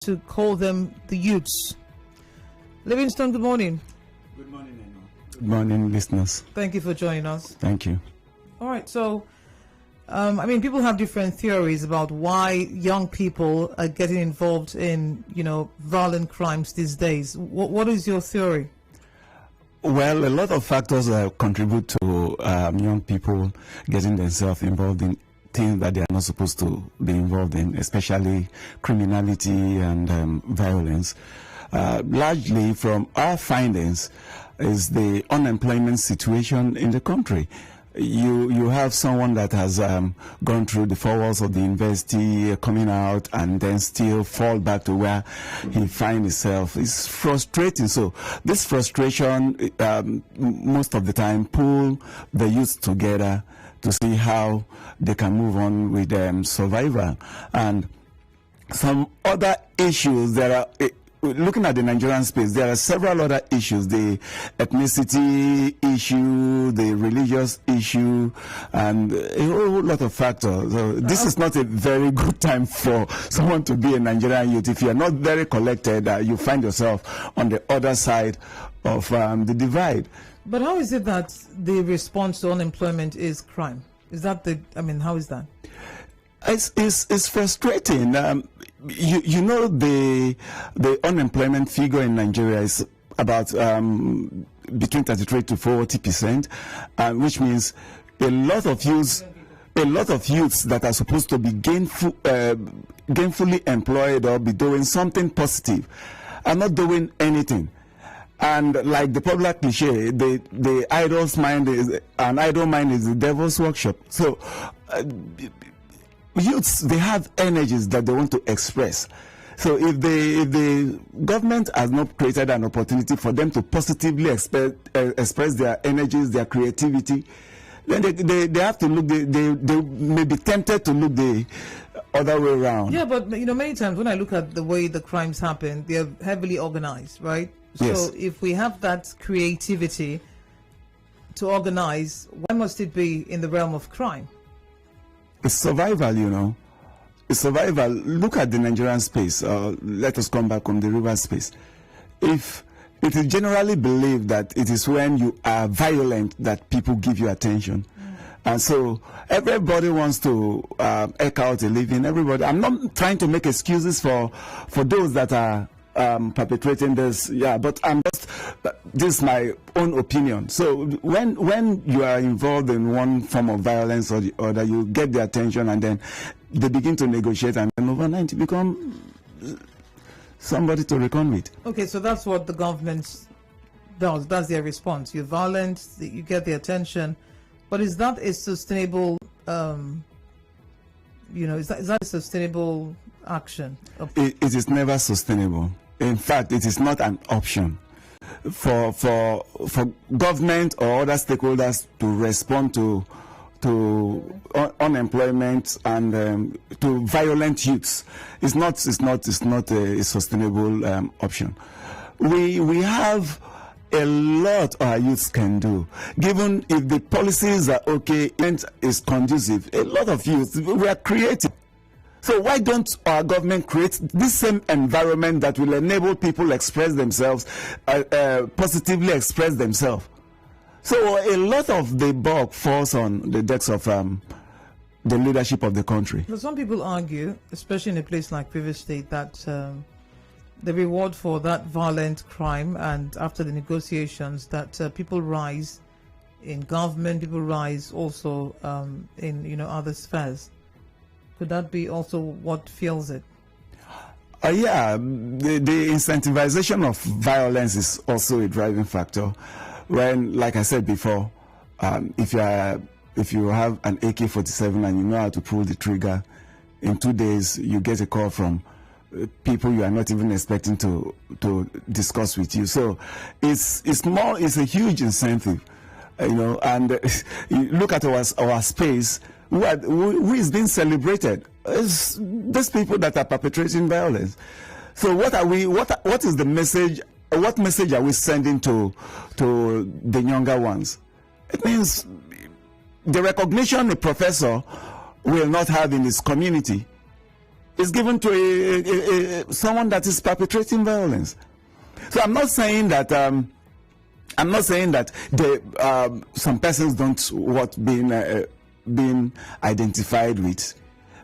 to call them the youths. Livingstone, good morning. Good morning, Eno. Good morning, listeners. Thank you for joining us. Thank you. All right, so, people have different theories about why young people are getting involved in, violent crimes these days. What is your theory? Well, a lot of factors contribute to young people getting themselves involved in things that they are not supposed to be involved in, especially criminality and violence. Largely from our findings is the unemployment situation in the country. You have someone that has gone through the 4 walls of the university, coming out, and then still fall back to where he finds himself. It's frustrating. So this frustration, most of the time, pull the youth together to see how they can move on with survival. And some other issues that are looking at the Nigerian space, there are several other issues: the ethnicity issue, the religious issue, and a whole lot of factors. So this is not a very good time for someone to be a Nigerian youth. If you are not very collected, you find yourself on the other side of the divide. But how is it that the response to unemployment is crime? Is that how is that? It's frustrating. The unemployment figure in Nigeria is about between 33 to 40%, which means a lot of youths that are supposed to be gainfully employed or be doing something positive are not doing anything. And like the popular cliche, the idle mind is the devil's workshop. So youths, they have energies that they want to express. So if the government has not created an opportunity for them to positively express their energies, their creativity, then they have to look. They may be tempted to look the other way around. Yeah, but many times when I look at the way the crimes happen, they're heavily organized, right? Yes. So if we have that creativity to organize, why must it be in the realm of crime? It's survival, It's survival. Look at the Nigerian space. Let us come back on the river space. If it is generally believed that it is when you are violent that people give you attention. And so everybody wants to eke out a living. Everybody. I'm not trying to make excuses for those that are perpetrating this, but this is my own opinion. So when you are involved in one form of violence or the other, you get the attention, and then they begin to negotiate, and then overnight you become somebody to reckon with. Okay, so that's what the government does. That's their response. You're violent, you get the attention, but is that a sustainable? Is that a sustainable action? It is never sustainable. In fact, it is not an option for government or other stakeholders to respond to unemployment and to violent youths. It's not a sustainable option. We have a lot our youths can do. Given if the policies are okay and is conducive, a lot of youths, we are creative. So why don't our government create this same environment that will enable people express themselves, positively express themselves? So a lot of the bulk falls on the decks of the leadership of the country. But some people argue, especially in a place like River State, that the reward for that violent crime and after the negotiations, that people rise in government, people rise also in other spheres. Could that be also what fuels it? The incentivization of violence is also a driving factor. When, like I said before, if you have an AK-47 and you know how to pull the trigger, in 2 days you get a call from people you are not even expecting to discuss with you. So it's a huge incentive, And you look at our space. Who is being celebrated? It's those people that are perpetrating violence. So what is the message? What message are we sending to the younger ones? It means the recognition a professor will not have in his community, is given to someone that is perpetrating violence. So I'm not saying that some persons don't want being identified with,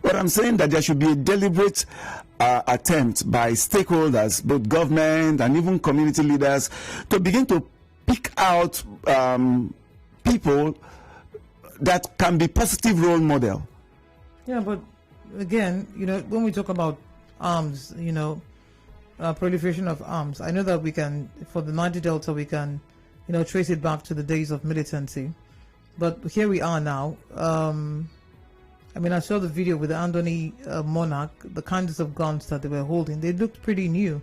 but I'm saying that there should be a deliberate attempt by stakeholders, both government and even community leaders, to begin to pick out people that can be positive role model. Yeah, but again, when we talk about arms, proliferation of arms, I know that we can, for the Niger Delta, we can, trace it back to the days of militancy. But here we are now. I saw the video with the Andoni Monarch, the kinds of guns that they were holding. They looked pretty new.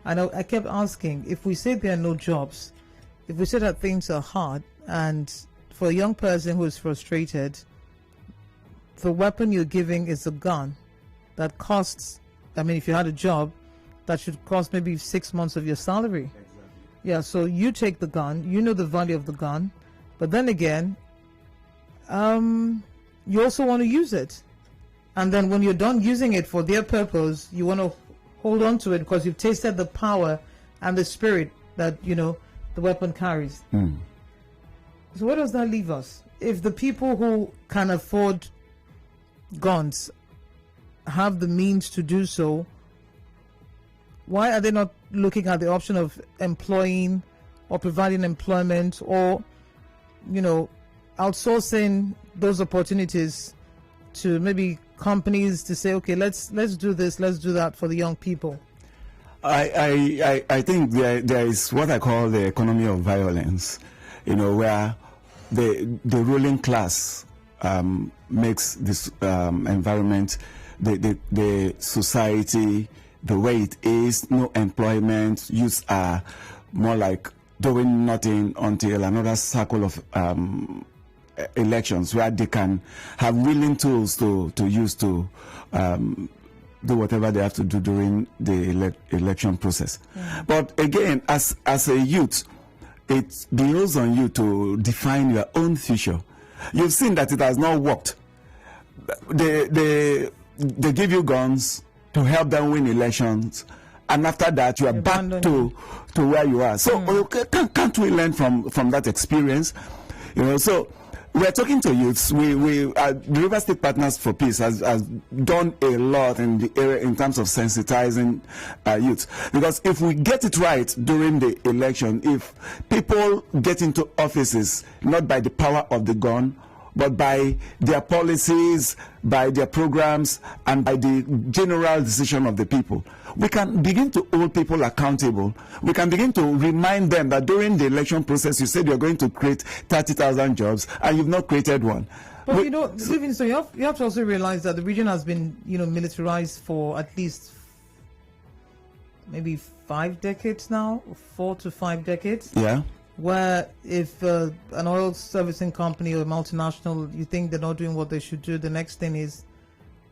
And I kept asking, if we say there are no jobs, if we say that things are hard, and for a young person who is frustrated, the weapon you're giving is a gun that costs, if you had a job, that should cost maybe 6 months of your salary. Exactly. Yeah, so you take the gun, you know the value of the gun, but then again, you also want to use it. And then when you're done using it for their purpose, you want to hold on to it because you've tasted the power and the spirit that, the weapon carries. So where does that leave us? If the people who can afford guns have the means to do so, why are they not looking at the option of employing or providing employment or, outsourcing those opportunities to maybe companies to say, okay, let's do this, let's do that for the young people? I think there is what I call the economy of violence, where the ruling class makes this environment, the society, the way it is, no employment, youths are more like doing nothing until another cycle of elections where they can have willing tools to use to do whatever they have to do during the election process. But again, as a youth, it behoves on you to define your own future. You've seen that it has not worked. They give you guns to help them win elections, and after that you are back to where you are. So can't we learn from that experience? So we're talking to youths. The River State Partners for Peace has done a lot in the area in terms of sensitizing youth. Because if we get it right during the election, if people get into offices not by the power of the gun, but by their policies, by their programs, and by the general decision of the people, we can begin to hold people accountable. We can begin to remind them that during the election process, you said you're going to create 30,000 jobs, and you've not created one. But Livingstone, you have to also realize that the region has been, militarized for at least maybe 5 decades now, 4 to 5 decades. Yeah. Where if an oil servicing company or a multinational, you think they're not doing what they should do, the next thing is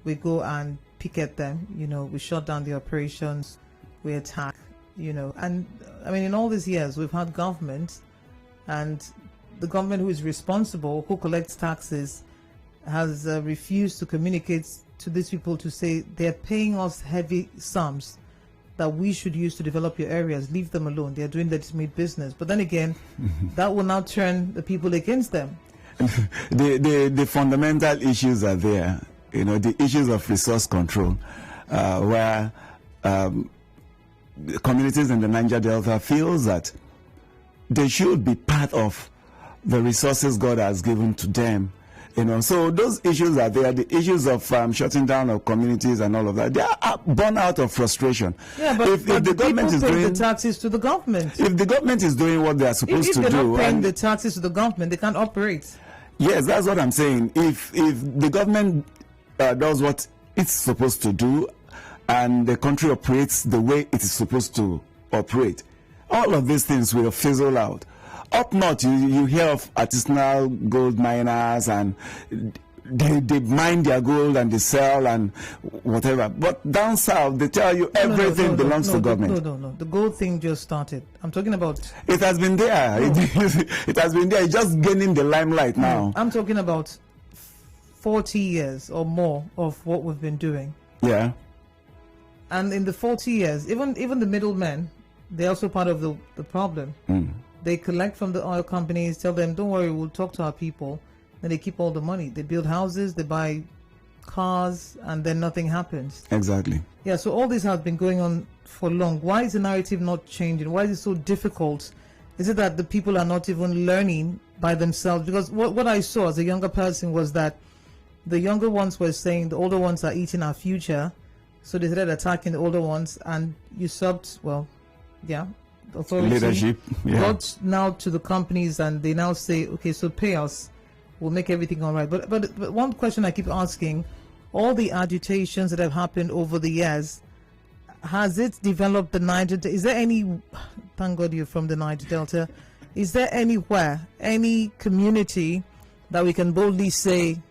we go and picket them, we shut down the operations, we attack, and in all these years we've had government, and the government who is responsible, who collects taxes, has refused to communicate to these people to say they're paying us heavy sums that we should use to develop your areas. Leave them alone. They're doing legitimate business. But then again, that will now turn the people against them. The fundamental issues are there. The issues of resource control, where communities in the Niger Delta feels that they should be part of the resources God has given to them. So those issues are there. The issues of shutting down of communities and all of that, they are born out of frustration. Yeah, but if the government is doing the taxes to the government, if the government is doing what they are supposed to do, if they're not paying the taxes to the government, they can't operate. Yes, that's what I'm saying. If the government does what it's supposed to do, and the country operates the way it is supposed to operate, all of these things will fizzle out. Up north, you hear of artisanal gold miners, and they mine their gold and they sell and whatever. But down south, they tell you everything belongs to government. No. The gold thing just started. I'm talking about... It has been there. It has been there. It's just gaining the limelight now. I'm talking about 40 years or more of what we've been doing. Yeah. And in the 40 years, even the middlemen, they're also part of the problem. They collect from the oil companies, tell them, don't worry, we'll talk to our people. Then they keep all the money. They build houses, they buy cars, and then nothing happens. Exactly. Yeah, so all this has been going on for long. Why is the narrative not changing? Why is it so difficult? Is it that the people are not even learning by themselves? Because what I saw as a younger person was that the younger ones were saying the older ones are eating our future. So they started attacking the older ones and usurped, authority. Leadership. Yeah. Got now to the companies and they now say, okay, so pay us. We'll make everything all right. But one question I keep asking, all the agitations that have happened over the years, has it developed the Niger Delta? Is there any, thank God you're from the Niger Delta, is there anywhere, any community that we can boldly say,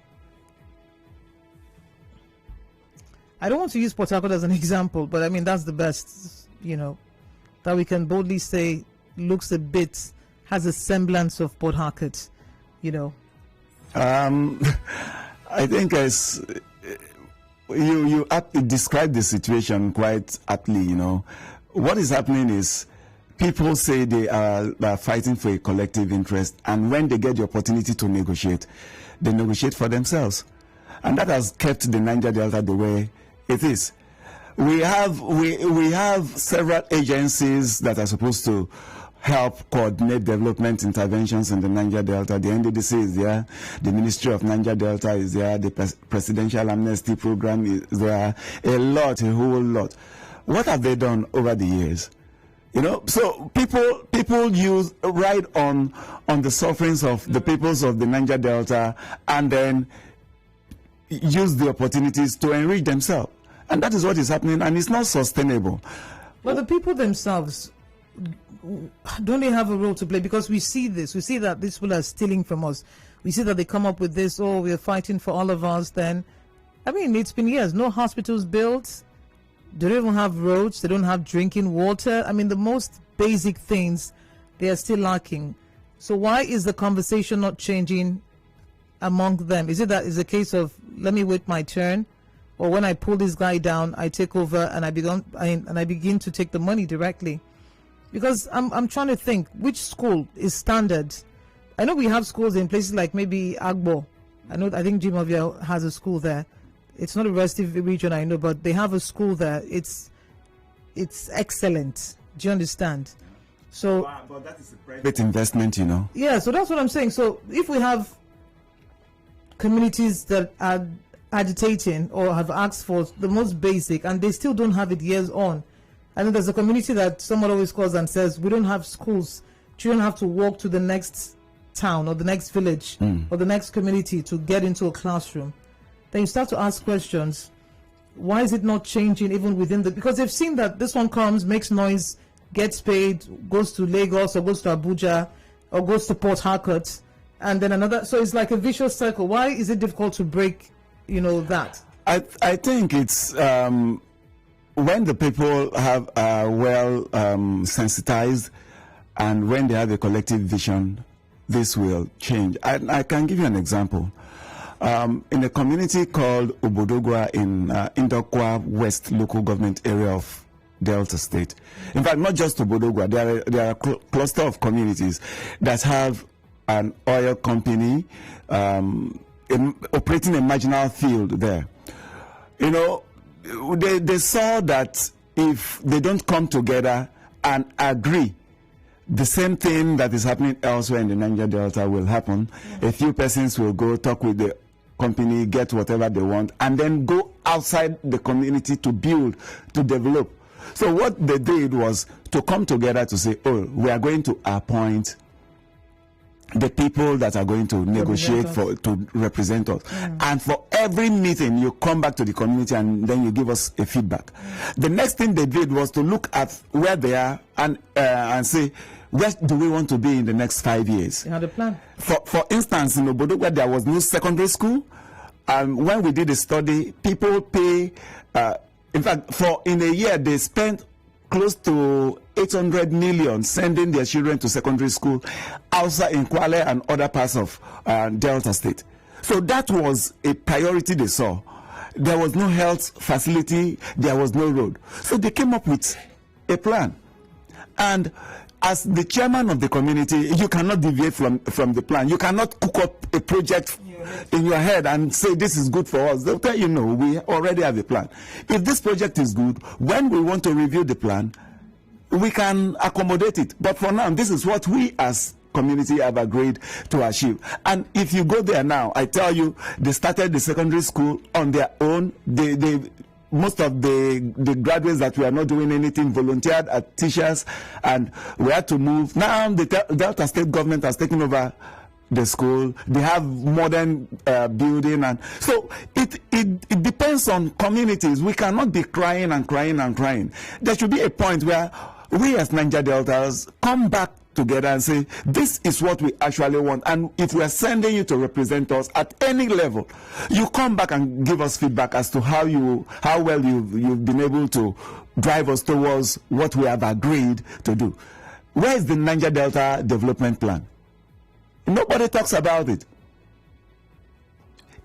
I don't want to use Port Harcourt as an example, but I mean, that's the best, that we can boldly say looks a bit, has a semblance of Port Harcourt, I think as you described the situation quite aptly. What is happening is people say they are fighting for a collective interest, and when they get the opportunity to negotiate, they negotiate for themselves, and that has kept the Niger Delta the way it is. We have several agencies that are supposed to help coordinate development interventions in the Niger Delta. The NDDC is there, the Ministry of Niger Delta is there, the Presidential Amnesty Program is there, a whole lot. What have they done over the years? So people use ride on the sufferings of the peoples of the Niger Delta and then use the opportunities to enrich themselves. And that is what is happening, and it's not sustainable. But the people themselves, don't they have a role to play? Because we see that these people are stealing from us. We see that they come up with this, we're fighting for all of us. Then, I mean, it's been years, no hospitals built, they don't even have roads, they don't have drinking water. I mean, the most basic things, they are still lacking. So why is the conversation not changing among them? Is it that it's a case of, let me wait my turn? Or when I pull this guy down, I take over and I begin to take the money directly? Because I'm trying to think which school is standard. I know we have schools in places like maybe Agbo. I think Jimavia has a school there. It's not a restive region, I know, but they have a school there. It's excellent. Do you understand? So, but that is a private investment, Yeah, so that's what I'm saying. So if we have communities that are agitating or have asked for the most basic and they still don't have it years on. I mean, there's a community that someone always calls and says, we don't have schools. Children have to walk to the next town or the next village or the next community to get into a classroom. Then you start to ask questions. Why is it not changing even within because they've seen that this one comes, makes noise, gets paid, goes to Lagos or goes to Abuja or goes to Port Harcourt, and then another. So it's like a vicious circle. Why is it difficult to break that? I think it's when the people have sensitized and when they have a collective vision, this will change. I can give you an example. In a community called Obodogwa in Indokwa West local government area of Delta State. In fact, not just Obodogwa, there are a cluster of communities that have an oil company operating a marginal field there. They saw that if they don't come together and agree, the same thing that is happening elsewhere in the Niger Delta will happen. A few persons will go talk with the company, get whatever they want, and then go outside the community to build, to develop. So what they did was to come together to say, we are going to appoint the people that are going to negotiate to represent us. And for every meeting, you come back to the community and then you give us a feedback. The next thing they did was to look at where they are and say, where do we want to be in the next 5 years? They had a plan. For instance, in Obodo, where there was no secondary school, when we did a study, people pay, in fact, in a year, they spent close to 800 million sending their children to secondary school outside in Kwale and other parts of Delta State. So that was a priority they saw. there was no health facility, there was no road. So they came up with a plan. And as the chairman of the community, you cannot deviate from the plan. You cannot cook up a project in your head and say this is good for us. They'll tell you, no, we already have a plan. If this project is good, when we want to review the plan, we can accommodate it. But for now, this is what we as community have agreed to achieve. And if you go there now, I tell you, they started the secondary school on their own. Most of the graduates that were not doing anything volunteered as teachers, and we had to move. Now the Delta State government has taken over the school. They have modern building, and so it depends on communities. We cannot be crying and crying and crying. There should be a point where we as Niger Deltas come back together and say, this is what we actually want. And if we are sending you to represent us at any level, you come back and give us feedback as to how well you've been able to drive us towards what we have agreed to do. Where is the Niger Delta development plan? Nobody talks about it.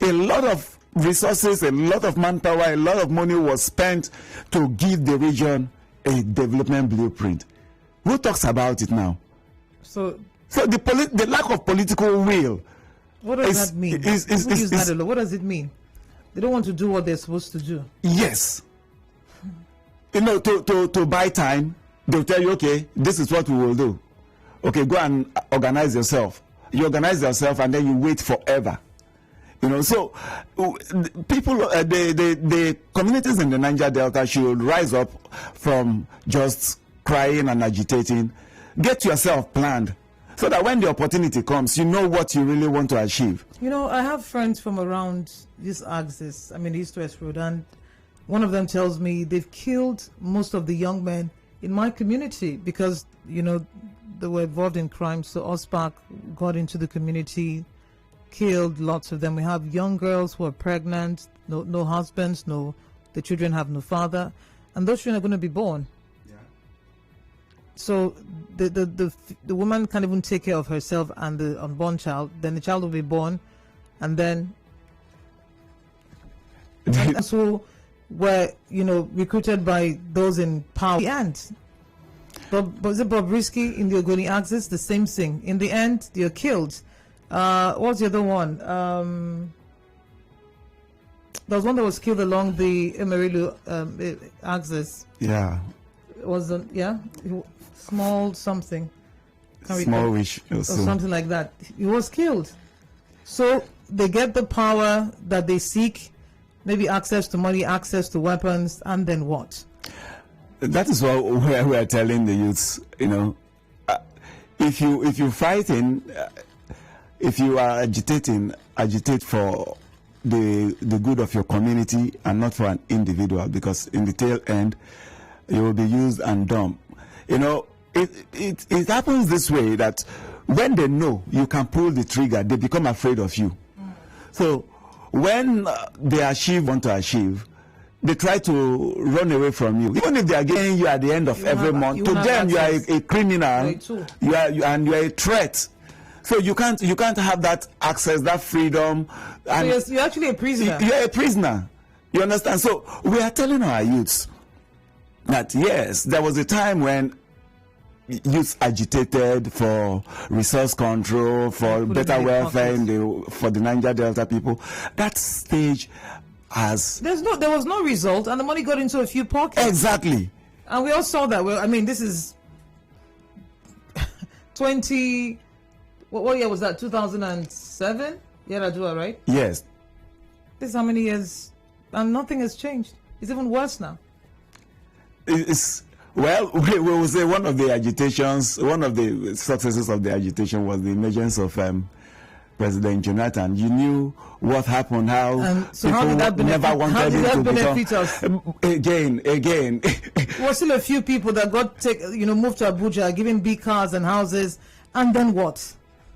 A lot of resources, a lot of manpower, a lot of money was spent to give the region a development blueprint. Who talks about it now? So the lack of political will. What does that mean? What does it mean? They don't want to do what they're supposed to do. Yes. You know, to buy time, they'll tell you, okay, this is what we will do. Okay, go and organize yourself. You organize yourself and then you wait forever. You know, so people, the communities in the Niger Delta should rise up from just crying and agitating. Get yourself planned so that when the opportunity comes, you know what you really want to achieve. You know, I have friends from around this axis, I mean, East-West Road, and one of them tells me they've killed most of the young men in my community because, you know, they were involved in crime. So OSPAC got into the community, killed lots of them. We have young girls who are pregnant, no husbands, the children have no father, and those children are going to be born. So the woman can't even take care of herself and the unborn child. Then the child will be born, and then and so were recruited by those in power. And was it Bobrisky in the Ogoni axis? The same thing. In the end, they're killed. What's the other one? There was one that was killed along the Emerilu axis. Yeah. Was small something. Smallish or something like that. He was killed. So they get the power that they seek, maybe access to money, access to weapons, and then what? That is what we are telling the youths. You know, if you fighting, if you are agitating, agitate for the good of your community and not for an individual, because in the tail end you will be used and dumped. You know, it happens this way, that when they know you can pull the trigger, they become afraid of you. So when they want to achieve, they try to run away from you. Even if they are getting you at the end of every month, to them you are a criminal, you are a threat. So you can't have that access, that freedom. And so you're actually a prisoner. You're a prisoner. You understand? So we are telling our youths that yes, there was a time when youth agitated for resource control, for better welfare for the Niger Delta people. That stage has... There was no result, and the money got into a few pockets. Exactly. And we all saw that. Well, I mean, this is 20... What year was that? 2007? Yaradua, right? Yes. This is how many years, and nothing has changed. It's even worse now. Well, we will say one of the agitations, one of the successes of the agitation was the emergence of President Jonathan. You knew what happened, how so people never wanted him to benefit us. Again. There were still a few people that got moved to Abuja, given big cars and houses, and then what?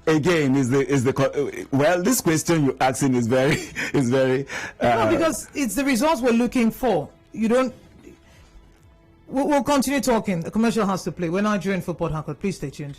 Again, this question you're asking is very no, because it's the results we're looking for. We'll continue talking. The commercial has to play. We're Nigerian for Port Harcourt. Please stay tuned.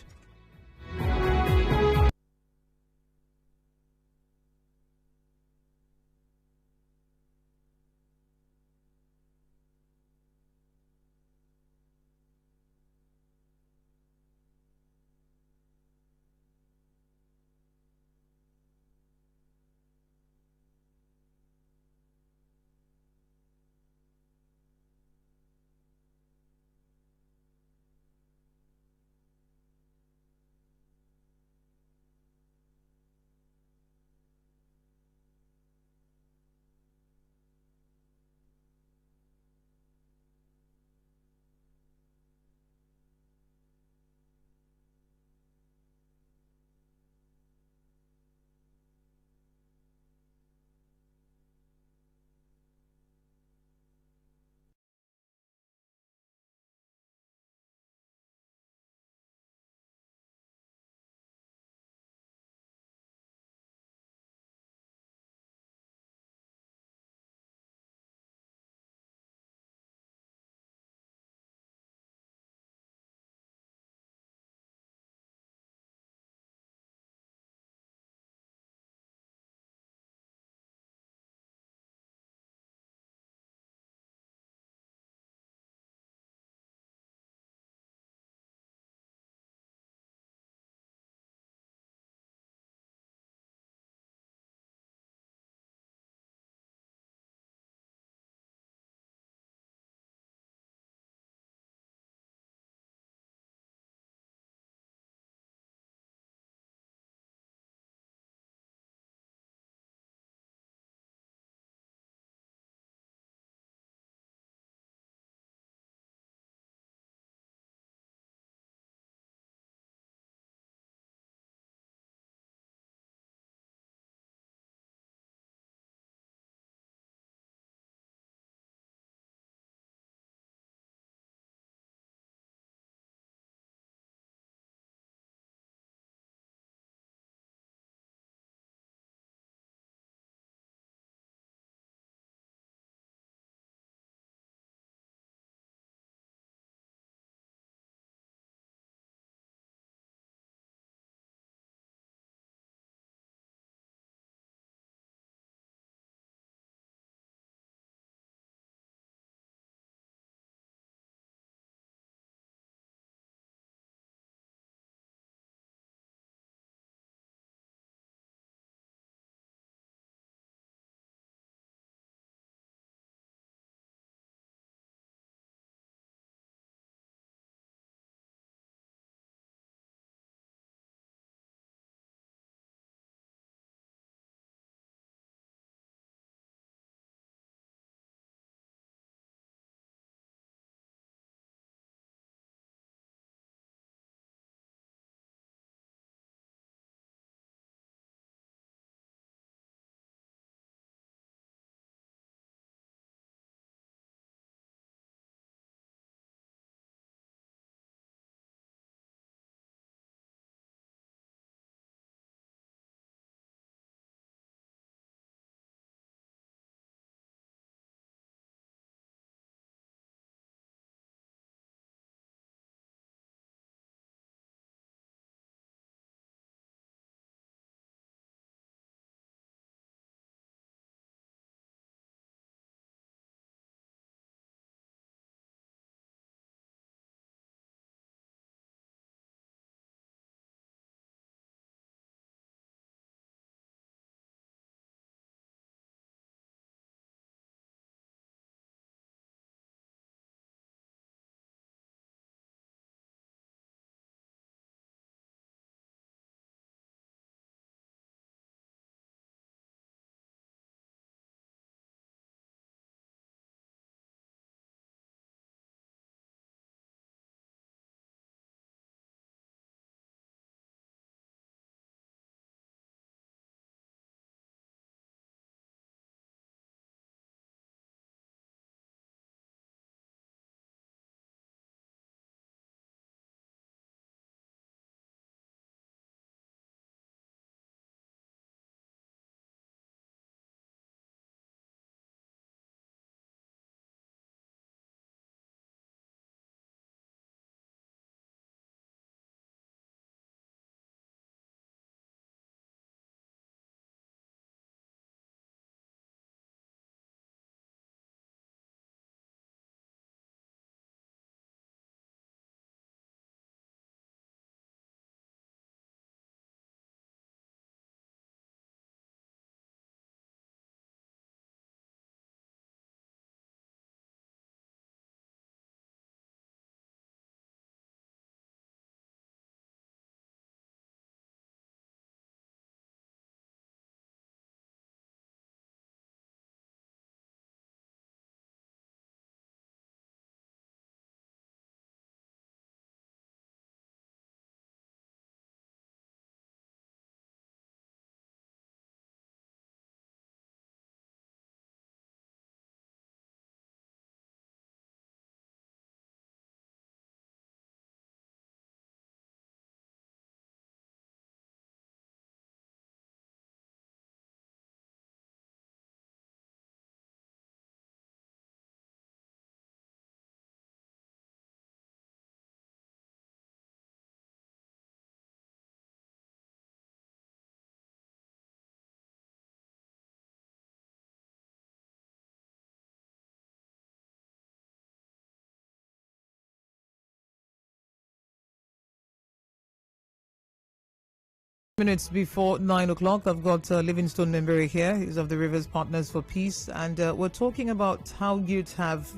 minutes before 9 o'clock. I've got Livingstone Membere here. He's of the Rivers Partners for Peace. And we're talking about how youth have,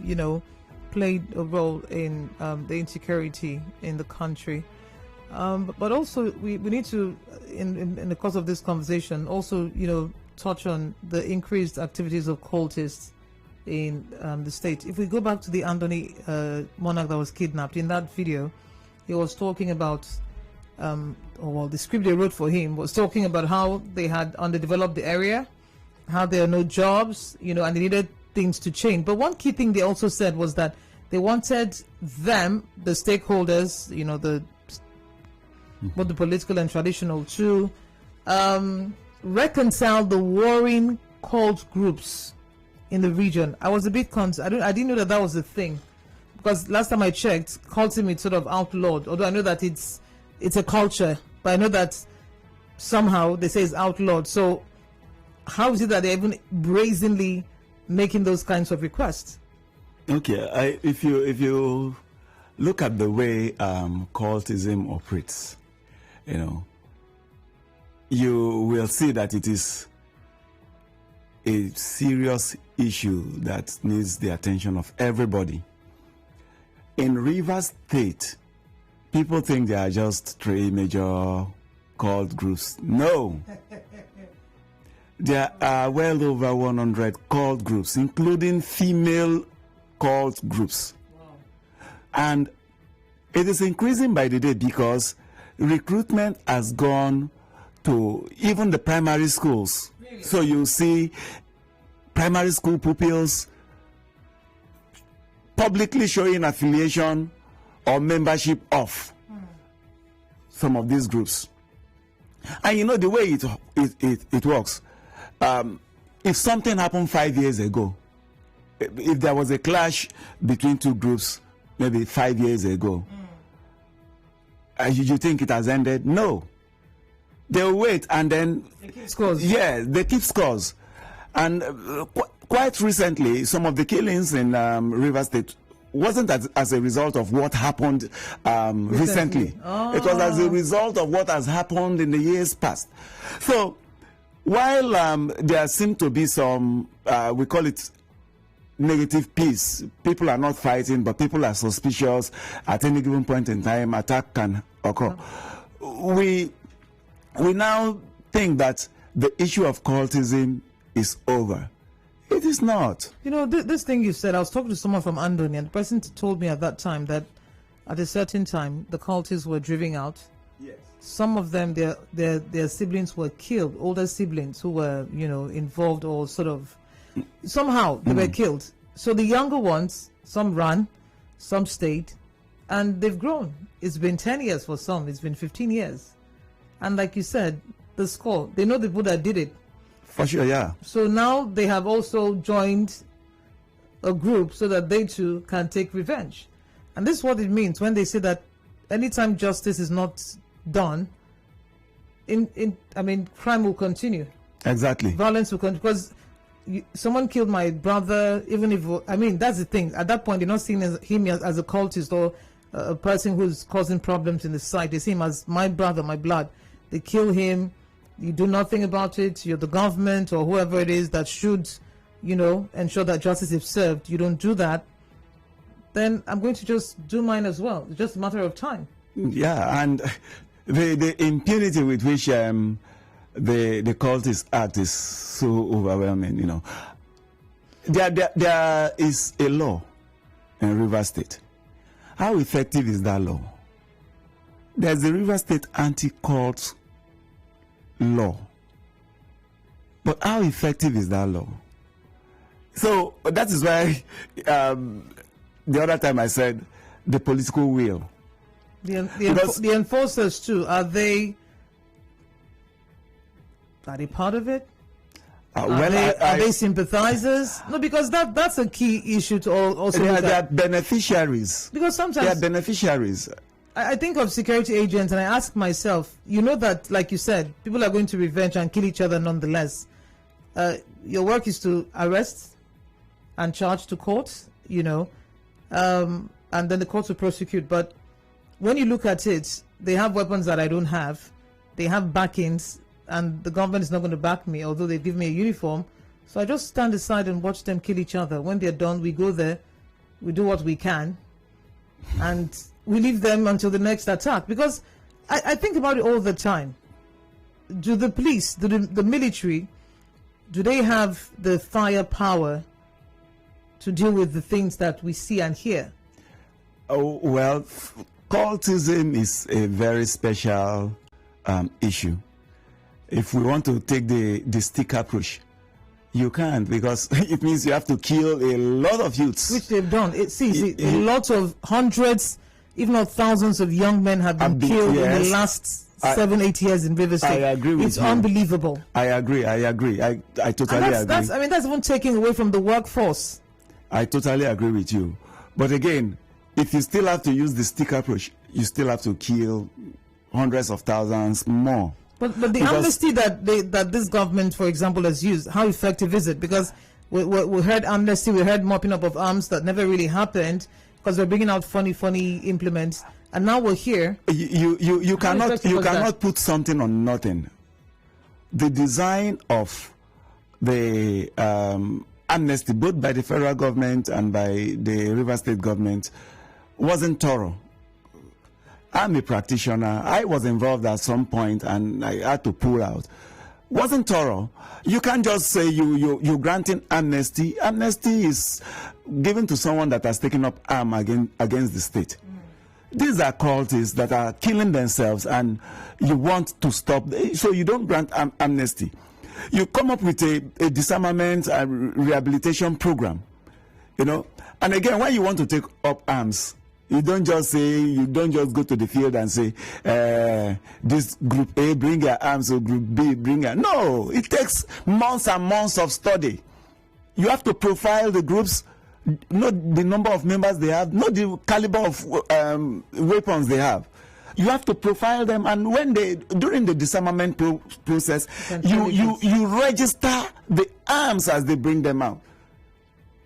played a role in the insecurity in the country. But also, we need to, in the course of this conversation, also, touch on the increased activities of cultists in the state. If we go back to the Anthony monarch that was kidnapped, in that video, he was talking about, the script they wrote for him was talking about how they had underdeveloped the area, how there are no jobs, and they needed things to change. But one key thing they also said was that they wanted them, the stakeholders, both the political and traditional, to reconcile the warring cult groups in the region. I was a bit concerned. I didn't know that was a thing, because last time I checked, cultism is sort of outlawed. Although I know that it's a culture, but I know that somehow they say it's outlawed. So how is it that they're even brazenly making those kinds of requests? Okay, if you look at the way cultism operates, you will see that it is a serious issue that needs the attention of everybody. In Rivers State, people think there are just 3 major cult groups. No. There are well over 100 cult groups, including female cult groups. Wow. And it is increasing by the day because recruitment has gone to even the primary schools. Really? So you see primary school pupils publicly showing affiliation or membership of some of these groups. And the way it works, if something happened 5 years ago, if there was a clash between 2 groups maybe 5 years ago, you think it has ended? No. They'll wait and then they keep scores. Yeah, they keep scores. And quite recently, some of the killings in Rivers State wasn't as a result of what happened recently. Oh. It was as a result of what has happened in the years past. So while there seem to be some, we call it negative peace, people are not fighting, but people are suspicious. At any given point in time, attack can occur. We now think that the issue of cultism is over. It is not. This thing you said, I was talking to someone from Andoni, and the person told me at that time that at a certain time the cultists were driven out. Yes. Some of them, their siblings were killed, older siblings who were, involved or sort of, somehow they were killed. So the younger ones, some ran, some stayed, and they've grown. It's been 10 years for some, it's been 15 years. And like you said, the score, they know the people that did it. For sure, yeah. So now they have also joined a group so that they too can take revenge. And this is what it means when they say that anytime justice is not done, crime will continue. Exactly. Violence will continue. Because someone killed my brother, even if, that's the thing. At that point, they're not seeing him as a cultist or a person who's causing problems in the society. They see him as my brother, my blood. They kill him. You do nothing about it. You're the government or whoever it is that should, ensure that justice is served. You don't do that, then I'm going to just do mine as well. It's just a matter of time. Yeah, and the impunity with which the cultists act is so overwhelming. There is a law in Rivers State. How effective is that law? There's the Rivers State anti-cult law. But how effective is that law? So that is why the other time I said the political will. The enforcers too, are they part of it? Are they sympathizers? No, because that's a key issue to also they are beneficiaries. Because sometimes they are beneficiaries. I think of security agents and I ask myself, that, like you said, people are going to revenge and kill each other nonetheless. Your work is to arrest and charge to court, and then the court will prosecute. But when you look at it, they have weapons that I don't have. they have backings, and the government is not going to back me, although they give me a uniform. So I just stand aside and watch them kill each other. When they're done, we go there, we do what we can, and we leave them until the next attack. Because I think about it all the time. Do the police, do the military, do they have the firepower to deal with the things that we see and hear? Oh, well, cultism is a very special issue. If we want to take the stick approach, you can't, because it means you have to kill a lot of youths. Which they've done. A lot of hundreds, if not thousands of young men have been killed in the last 7-8 years in River State. I agree with you. It's unbelievable. I agree. I totally agree. That's even taking away from the workforce. I totally agree with you. But again, if you still have to use the stick approach, you still have to kill hundreds of thousands more. But the amnesty that this government, for example, has used, how effective is it? Because we heard amnesty, we heard mopping up of arms that never really happened, because they're bringing out funny implements, and now we're here. You cannot put something on nothing. The design of the amnesty, both by the federal government and by the River State government, wasn't thorough. I'm a practitioner. I was involved at some point and I had to pull out. Wasn't thorough. You can't just say you're granting amnesty. Amnesty is given to someone that has taken up arm against the state. These are cultists that are killing themselves, and you want to stop. So you don't grant amnesty. You come up with a disarmament and rehabilitation program, and again, when you want to take up arms, you don't just go to the field and say, this group A bring their arms, or group B bring their. No, it takes months and months of study. You have to profile the groups, know the number of members they have, know the caliber of weapons they have. You have to profile them, and during the disarmament process, you register the arms as they bring them out.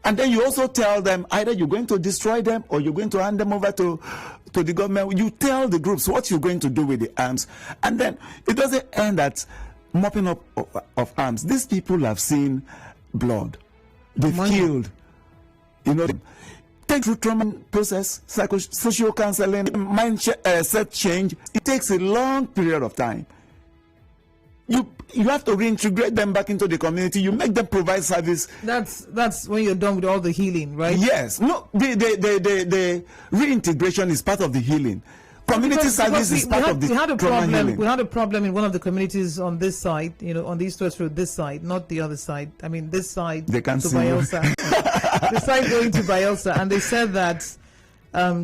And then you also tell them either you're going to destroy them or you're going to hand them over to the government. You tell the groups what you're going to do with the arms. And then it doesn't end at mopping up of arms. These people have seen blood. They've killed. Take through trauma process, social counseling, mindset change. It takes a long period of time. You have to reintegrate them back into the community. You make them provide service. That's when you're done with all the healing, right? Yes. No, the reintegration is part of the healing. Community service is part of the trauma healing. We had a problem in one of the communities on this side, on the East-West Road, this side, not the other side. I mean, this side they can to see Bayelsa. The side going to Bayelsa, and they said that.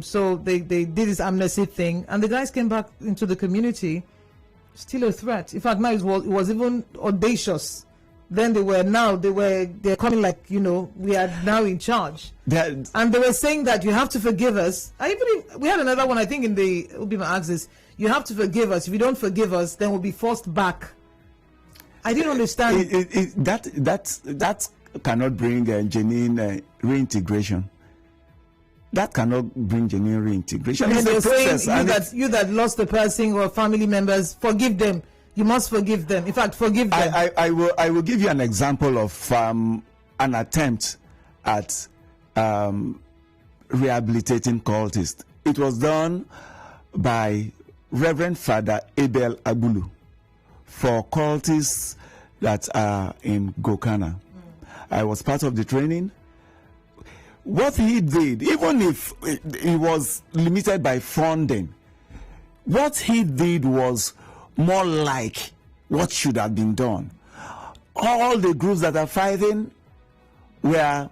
So they did this amnesty thing, and the guys came back into the community. Still a threat. In fact, now it was even audacious. Then they're coming like, we are now in charge. And they were saying that you have to forgive us. We had another one, I think, in the Ubima Axis. You have to forgive us. If you don't forgive us, then we'll be forced back. I didn't understand. That cannot bring genuine reintegration. That cannot bring genuine reintegration. And they're saying you that lost a person or family members, forgive them. You must forgive them. In fact, forgive them. I will give you an example of an attempt at rehabilitating cultists. It was done by Reverend Father Abel Agbulu for cultists that are in Gokana. I was part of the training. What he did, even if he was limited by funding, what he did was more like what should have been done. All the groups that are fighting were,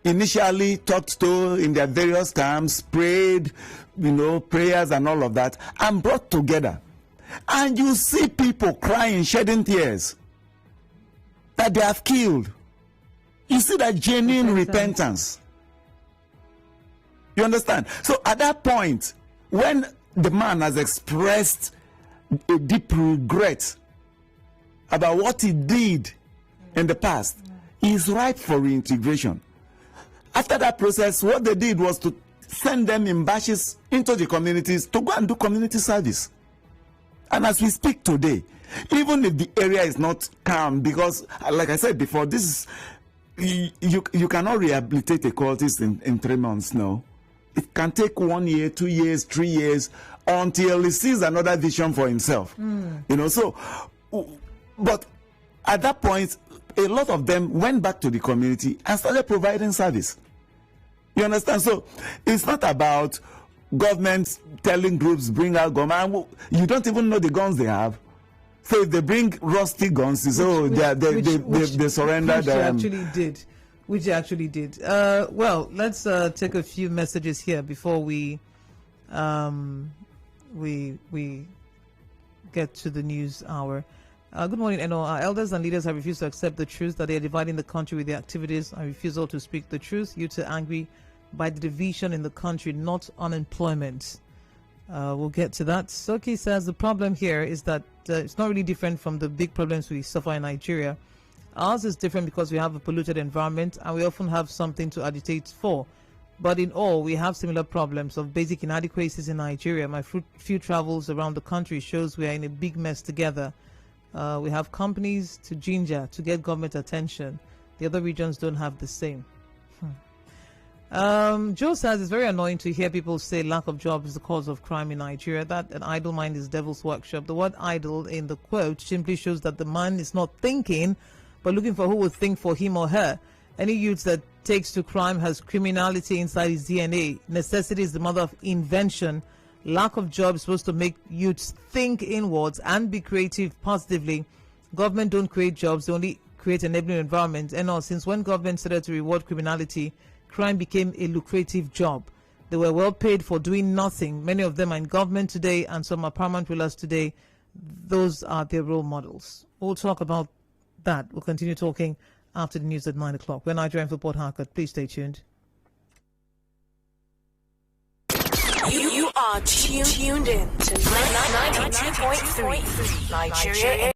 initially talked to in their various camps, prayed, prayers and all of that, and brought together. And you see people crying, shedding tears that they have killed. You see that genuine repentance. You understand? So at that point, when the man has expressed a deep regret about what he did in the past, he is ripe for reintegration. After that process, what they did was to send them in batches into the communities to go and do community service. And as we speak today, even if the area is not calm, because like I said before, this is, you cannot rehabilitate a cultist in 3 months, no. It can take 1 year, 2 years, 3 years, until he sees another vision for himself. You know, so, but at that point, a lot of them went back to the community and started providing service. You understand? So it's not about government telling groups, bring out guns. You don't even know the guns they have. So if they bring rusty guns, they surrender them. Which they actually did. Well, let's take a few messages here before we get to the news hour. Good morning, Eno. Our elders and leaders have refused to accept the truth that they are dividing the country with their activities and refusal to speak the truth. Youths are angry by the division in the country, not unemployment. We'll get to that. Soki says the problem here is that it's not really different from the big problems we suffer in Nigeria. Ours is different because we have a polluted environment and we often have something to agitate for. But in all, we have similar problems of basic inadequacies in Nigeria. My few travels around the country shows we are in a big mess together. We have companies to ginger to get government attention. The other regions don't have the same. Joe says it's very annoying to hear people say lack of jobs is the cause of crime in Nigeria. That an idle mind is devil's workshop. The word idle in the quote simply shows that the man is not thinking, but looking for who will think for him or her. Any youth that takes to crime has criminality inside his DNA. Necessity is the mother of invention. Lack of jobs is supposed to make youths think inwards and be creative positively. Government don't create jobs, they only create enabling environment. And since when government started to reward criminality, crime became a lucrative job. They were well paid for doing nothing. Many of them are in government today and some are paramount rulers today. Those are their role models. We'll talk about that. We'll continue talking after the news at 9 o'clock. We're Nigerian for Port Harcourt. Please stay tuned. You are tuned in to 92.3 Nigeria